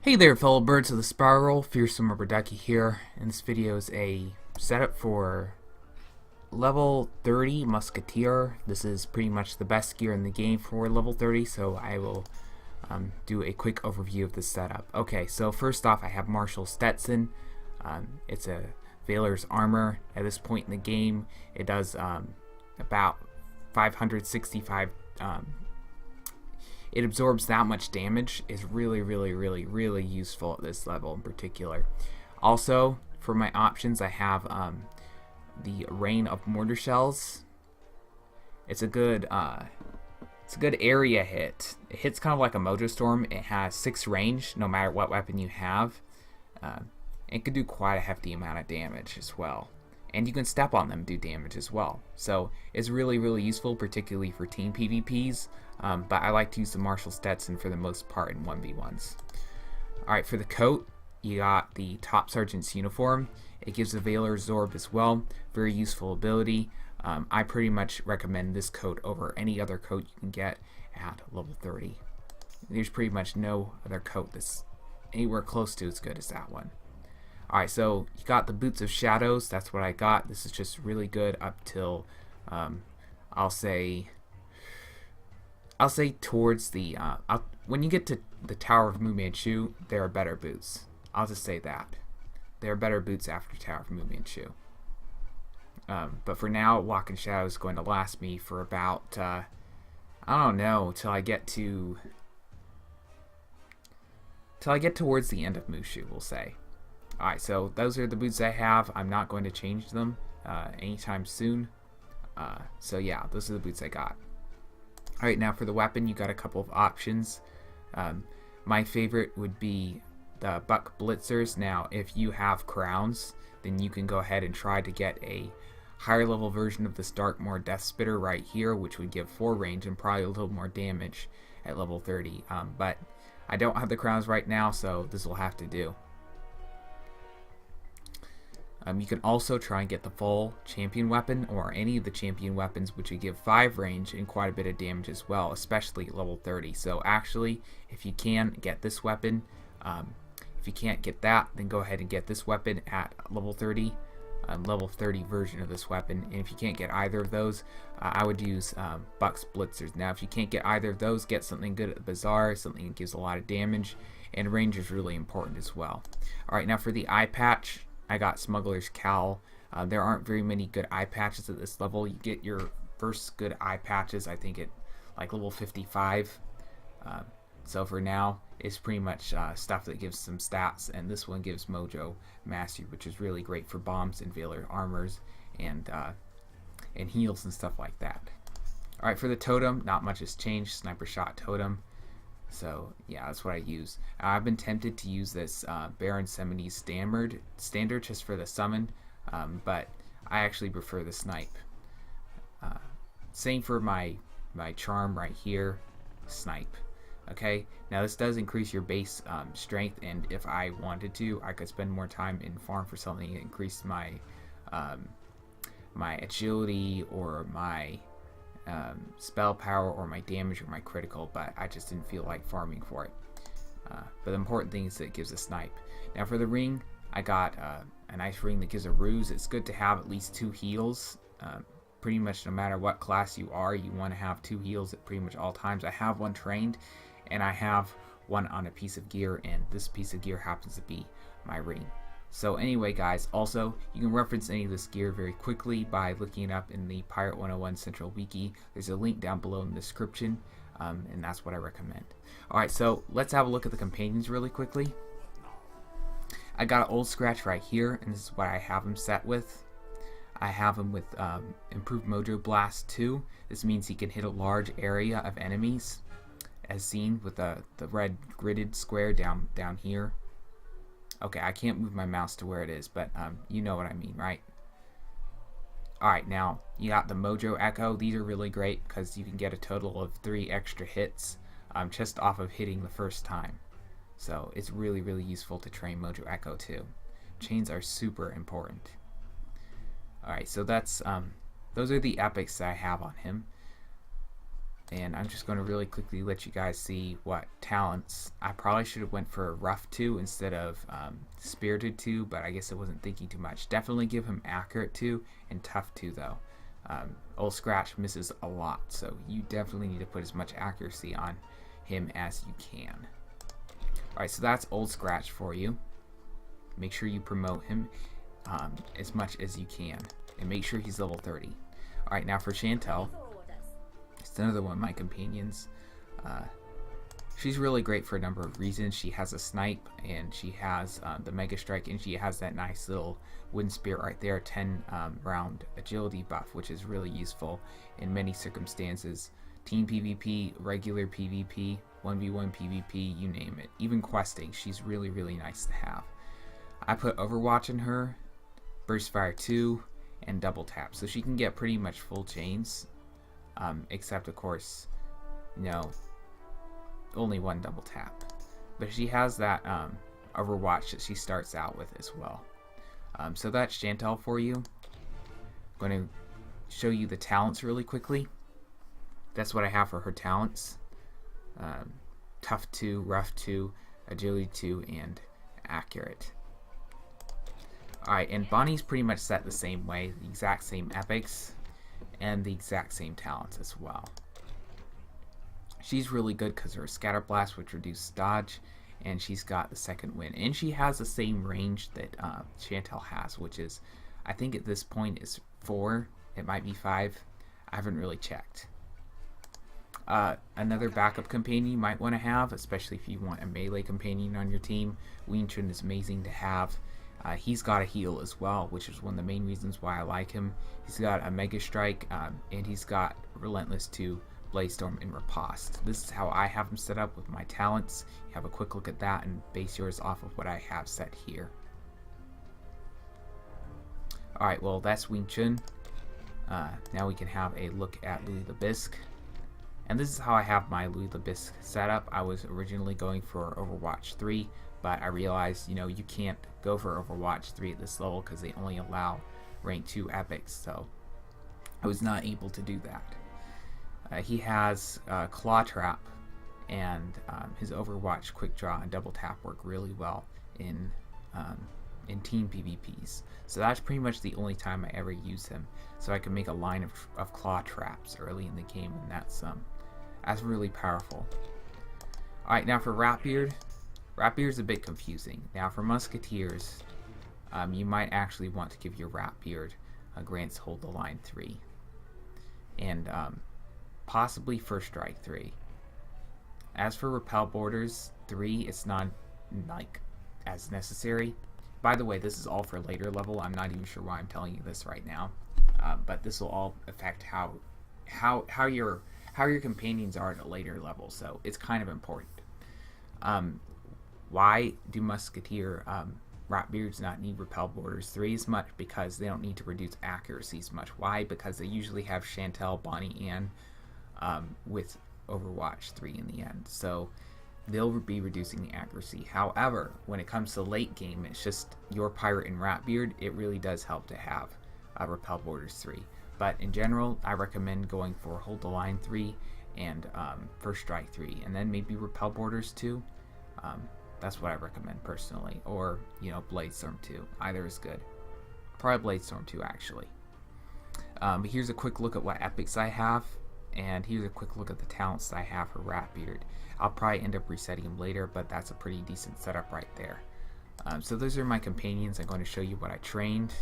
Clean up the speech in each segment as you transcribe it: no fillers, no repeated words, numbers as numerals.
Hey there, fellow birds of the spiral. Fearsome Rubber Ducky here, and this video is a setup for level 30 Musketeer. This is pretty much the best gear in the game for level 30, so I will do a quick overview of this setup. Okay, so first off, I have Marshall Stetson. It's a Veiler's armor. At this point in the game, it does about 565 it absorbs that much damage. Is really useful at this level in particular. Also, for my options, I have the Rain of Mortar Shells. It's a good area hit. It hits kind of like a Mojo Storm. It has 6 range no matter what weapon you have. It can do quite a hefty amount of damage as well. And you can step on them and do damage as well. So it's really useful, particularly for team PvPs. But I like to use the Marshall Stetson for the most part in 1v1s. Alright, for the coat, you got the Top Sergeant's uniform. It gives a Veiler Zorb as well. Very useful ability. I pretty much recommend this coat over any other coat you can get at level 30. There's pretty much no other coat that's anywhere close to as good as that one. Alright, so you got the Boots of Shadows. That's what I got. This is just really good up till, I'll say towards the, when you get to the Tower of Mu Manchu, there are better boots. I'll just say that. There are better boots after Tower of Mu Manchu. But for now, Walk in Shadow is going to last me for about, I don't know, till I get towards the end of Mushu, we'll say. Alright, so those are the boots I have. I'm not going to change them anytime soon. So yeah, those are the boots I got. Alright, now for the weapon, you got a couple of options. My favorite would be the Buck Blitzers. Now, if you have crowns, then you can go ahead and try to get a higher level version of this Darkmoor Death Spitter right here, which would give 4 range and probably a little more damage at level 30. But I don't have the crowns right now, so this will have to do. You can also try and get the full champion weapon or any of the champion weapons, which would give 5 range and quite a bit of damage as well, especially at level 30. So actually, if you can get this weapon, if you can't get that, then go ahead and get this weapon at level 30, level 30 version of this weapon. And if you can't get either of those, I would use Buck's Blitzers. Now, if you can't get either of those, get something good at the Bazaar, something that gives a lot of damage, and range is really important as well. Alright, now for the eye patch, I got Smuggler's Cowl. There aren't very many good eye patches at this level. You get your first good eye patches, I think, at like level 55. So for now, it's pretty much stuff that gives some stats, and this one gives Mojo Mastery, which is really great for bombs and Veiler armors and heals and stuff like that. Alright, for the totem, not much has changed. Sniper Shot Totem. So yeah, that's what I use. I've been tempted to use this Baron Semine's standard just for the summon, but I actually prefer the snipe. Same for my charm right here, snipe. Okay, now this does increase your base strength, and if I wanted to, I could spend more time in farm for something that increased my my agility or my spell power or my damage or my critical, but I just didn't feel like farming for it. But the important thing is that it gives a snipe. Now for the ring, I got a nice ring that gives a ruse. It's good to have at least 2 heals. Pretty much no matter what class you are, you want to have 2 heals at pretty much all times. I have one trained, and I have one on a piece of gear, and this piece of gear happens to be my ring. So anyway, guys, also, you can reference any of this gear very quickly by looking it up in the Pirate 101 Central Wiki. There's a link down below in the description, and that's what I recommend. Alright, so let's have a look at the companions really quickly. I got an Old Scratch right here, and this is what I have him set with. I have him with Improved Mojo Blast 2. This means he can hit a large area of enemies, as seen with the red gridded square down here. Okay, I can't move my mouse to where it is, but you know what I mean, right? Alright, now you got the Mojo Echo. These are really great because you can get a total of 3 extra hits just off of hitting the first time. So it's really useful to train Mojo Echo too. Chains are super important. Alright, so that's those are the epics that I have on him. and I'm just going to really quickly let you guys see what talents. I probably should have went for rough 2 instead of spirited 2, but I guess I wasn't thinking too much. Definitely give him accurate 2 and tough 2 though. Old Scratch misses a lot, so you definitely need to put as much accuracy on him as you can. Alright, so that's Old Scratch for you. Make sure you promote him as much as you can, and make sure he's level 30. Alright, now for Chantel. It's another one of my companions. She's really great for a number of reasons. She has a snipe, and she has the Mega Strike, and she has that nice little Wind Spirit right there, 10 round agility buff, which is really useful in many circumstances. Team PvP, regular PvP, 1v1 PvP, you name it. Even questing, she's really, really nice to have. I put Overwatch in her, Burst Fire 2, and Double Tap, so she can get pretty much full chains. Except of course, you know, only one double tap, but she has that Overwatch that she starts out with as well. So that's Chantel for you. I'm going to show you the talents really quickly. That's what I have for her talents. Tough 2, rough 2, agility 2, and accurate. Alright, and Bonnie's pretty much set the same way, the exact same epics and the exact same talents as well. She's really good because her Scatter Blast, which reduces dodge, and she's got the second wind, and she has the same range that Chantel has, which is, I think at this point is 4. It might be 5. I haven't really checked. Another backup companion you might want to have, especially if you want a melee companion on your team. Wing Chun is amazing to have. He's got a heal as well, which is one of the main reasons why I like him. He's got a Mega Strike, and he's got Relentless 2, Blaze Storm, and Riposte. This is how I have him set up with my talents. You have a quick look at that and base yours off of what I have set here. Alright, well that's Wing Chun. Now we can have a look at Louis the Bisque. And this is how I have my Louis the Bisque set up. I was originally going for Overwatch 3, but I realized, you know, you can't go for Overwatch 3 at this level because they only allow rank 2 epics, so I was not able to do that. He has Claw Trap, and his Overwatch Quick Draw and Double Tap work really well in team PvPs. So that's pretty much the only time I ever use him. So I can make a line of Claw Traps early in the game, and that's really powerful. Alright, now for Ratbeard. Ratbeard's a bit confusing. Now for Musketeers, you might actually want to give your Ratbeard grants Hold the Line 3. And possibly First Strike 3. As for Repel Borders 3, it's not like as necessary. By the way, this is all for later level. I'm not even sure why I'm telling you this right now. But this will all affect how your companions are at a later level, so it's kind of important. Why do Musketeer Ratbeards not need Repel Borders 3 as much? Because they don't need to reduce accuracy as much. Why? Because they usually have Chantel, Bonnie, and with Overwatch 3 in the end. So they'll be reducing the accuracy. However, when it comes to late game, it's just your Pirate and Ratbeard, it really does help to have Repel Borders 3. But in general, I recommend going for Hold the Line 3 and First Strike 3, and then maybe Repel Borders 2. That's what I recommend personally. Or, you know, Blade Storm 2. Either is good. Probably Blade Storm 2 actually. But here's a quick look at what epics I have, and here's a quick look at the talents that I have for Ratbeard. I'll probably end up resetting him later, but that's a pretty decent setup right there. So those are my companions. I'm going to show you what I trained.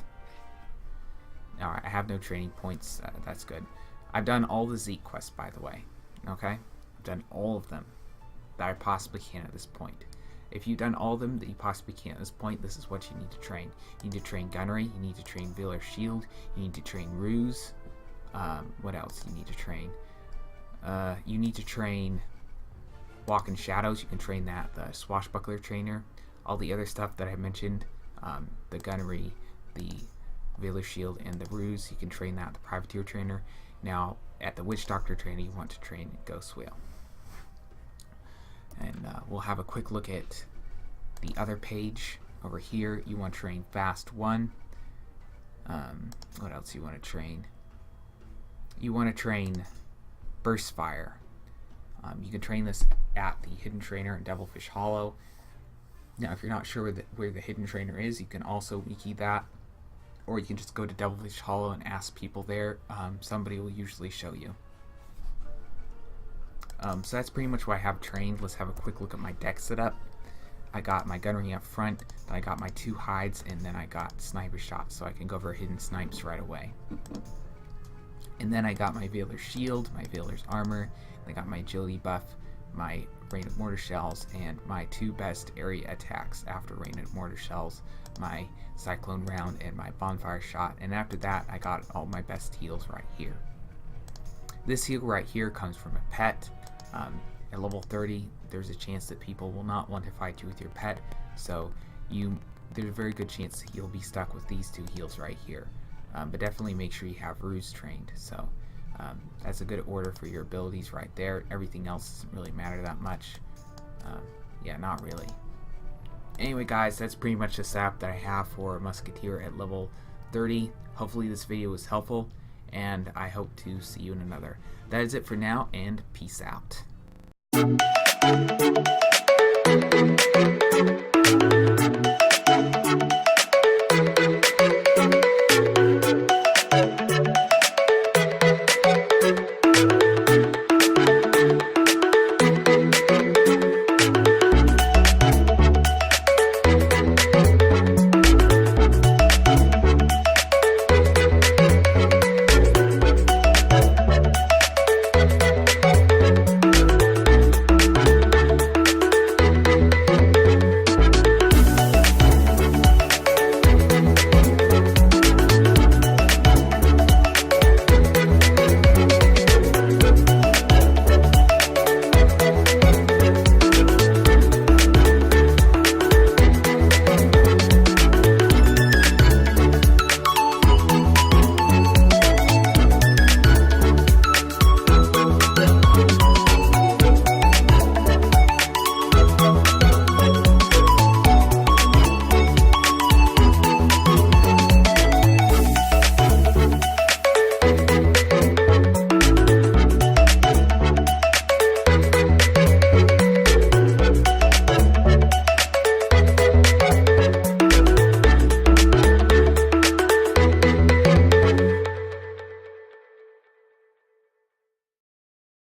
Alright, I have no training points. That's good. I've done all the Zeke quests, by the way. Okay? I've done all of them that I possibly can at this point. If you've done all of them that you possibly can at this point, this is what you need to train. You need to train Gunnery, you need to train Velar Shield, you need to train Ruse. What else you need to train? You need to train Walk in Shadows. You can train that, the Swashbuckler Trainer. All the other stuff that I mentioned, the Gunnery, the Velar Shield, and the Ruse, you can train that, the Privateer Trainer. Now, at the Witch Doctor Trainer, you want to train Ghost Whale. And we'll have a quick look at the other page over here. You want to train Fast 1. What else you want to train? You want to train Burst Fire. You can train this at the Hidden Trainer in Devilfish Hollow. Now, if you're not sure where the Hidden Trainer is, you can also wiki that, or you can just go to Devilfish Hollow and ask people there. Somebody will usually show you. So that's pretty much what I have trained. Let's have a quick look at my deck setup. I got my gunnery up front, then I got my 2 hides, and then I got sniper shots, so I can go for hidden snipes right away. And then I got my Veiler's shield, my Veiler's armor, I got my agility buff, my rain of mortar shells, and my 2 best area attacks after rain of mortar shells, my cyclone round and my bonfire shot. And after that, I got all my best heals right here. This heal right here comes from a pet. At level 30, there's a chance that people will not want to fight you with your pet, so there's a very good chance that you'll be stuck with these 2 heals right here. But definitely make sure you have Ruse trained. So that's a good order for your abilities right there. Everything else doesn't really matter that much. Yeah, not really. Anyway, guys, that's pretty much the setup that I have for Musketeer at level 30. Hopefully this video was helpful, and I hope to see you in another. That is it for now, and peace out.